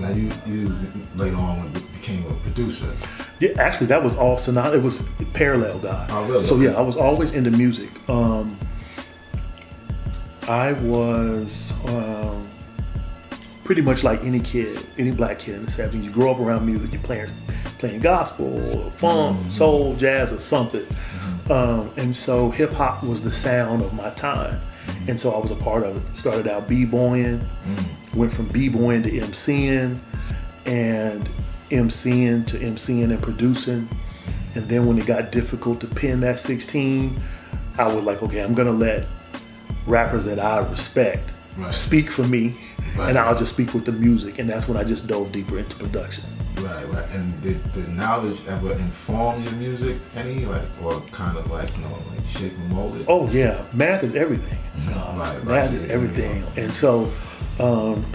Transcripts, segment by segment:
Now you later on became a producer. Yeah, actually that was all synonymous. It was parallel, guys. Oh, really? So yeah, I was always into music. I was pretty much like any kid, any black kid in the 70s. You grow up around music, you're playing gospel, funk, soul, jazz, or something. And so hip hop was the sound of my time. And so I was a part of it. Started out b-boying, went from b-boying to MCing, and MCing to MCing and producing. And then when it got difficult to pin that 16, I was like, okay, I'm gonna let rappers that I respect speak for me, and I'll just speak with the music. And that's when I just dove deeper into production. Right. And did the knowledge ever inform your music any, or kind of like shape and mold it? Oh yeah, math is everything. Math is everything. And so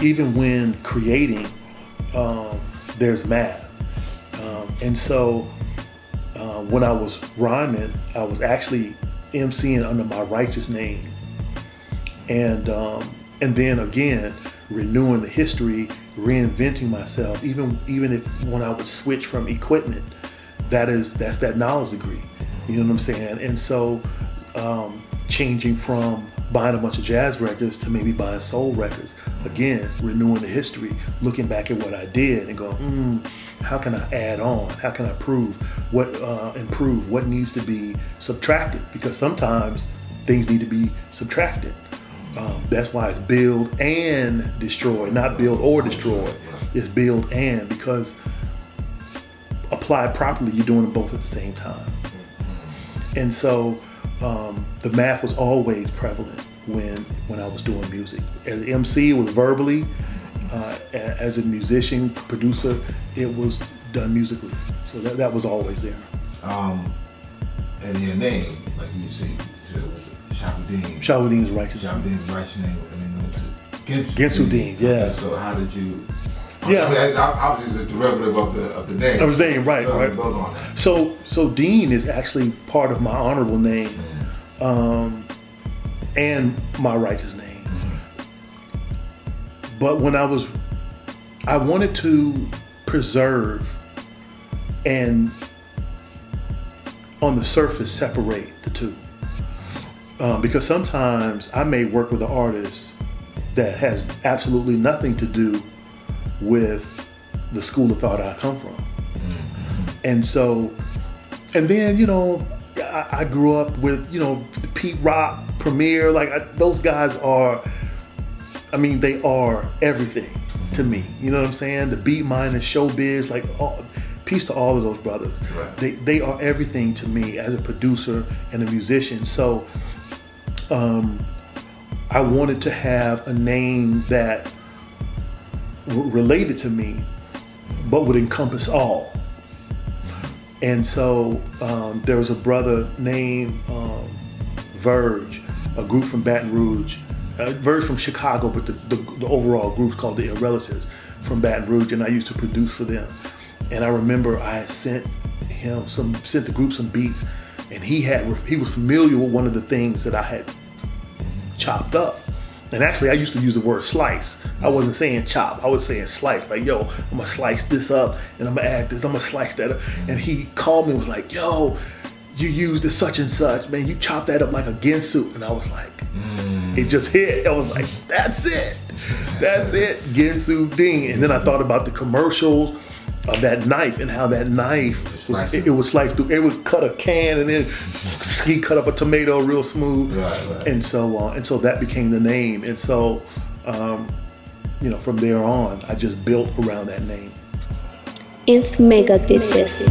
even when creating, there's math. And so when I was rhyming, I was actually MCing under my righteous name. And then again, renewing the history, reinventing myself, even if when I would switch from equipment, that's that knowledge degree. You know what I'm saying? And so changing from buying a bunch of jazz records to maybe buying soul records, again, renewing the history, looking back at what I did and going, how can I add on? How can I improve what needs to be subtracted? Because sometimes things need to be subtracted. That's why it's build and destroy, not build or destroy. It's build and, because applied properly, you're doing them both at the same time. And so the math was always prevalent when I was doing music. As an MC, it was verbally. As a musician, producer, it was done musically. So that was always there. And your name, like you said it was GensuDean. GensuDean's righteous. GensuDean's righteous name, and then went to GensuDean, yeah. Okay, so how did you? Yeah, I mean, obviously it's a derivative of the name. Of the name, right, so right. Build on that. So Dean is actually part of my honorable name, and my righteous name. But when I wanted to preserve and on the surface separate the two. Because sometimes I may work with an artist that has absolutely nothing to do with the school of thought I come from. And so, and then, I grew up with, Pete Rock, Premier, those guys are, they are everything to me. You know what I'm saying? The beat minded showbiz, peace to all of those brothers. Right. They are everything to me as a producer and a musician. So I wanted to have a name that related to me, but would encompass all. And so there was a brother named Verge, a group from Baton Rouge. Verge from Chicago, but the overall group's called the Irrelatives from Baton Rouge, and I used to produce for them. And I remember I sent the group some beats, and he was familiar with one of the things that I had chopped up. And actually, I used to use the word slice. I wasn't saying chop, I was saying slice. Like, yo, I'm gonna slice this up, and I'm gonna add this, I'm gonna slice that up. And he called me and was like, yo, you used the such and such, man, you chopped that up like a Gensu. And I was like, it just hit. I was like, that's it. That's it, GensuDean. And then I thought about the commercials of that knife and how that knife, it would slice through, it would cut a can, and then he cut up a tomato real smooth. Right. And so that became the name. And so, from there on, I just built around that name. If Mecca did this.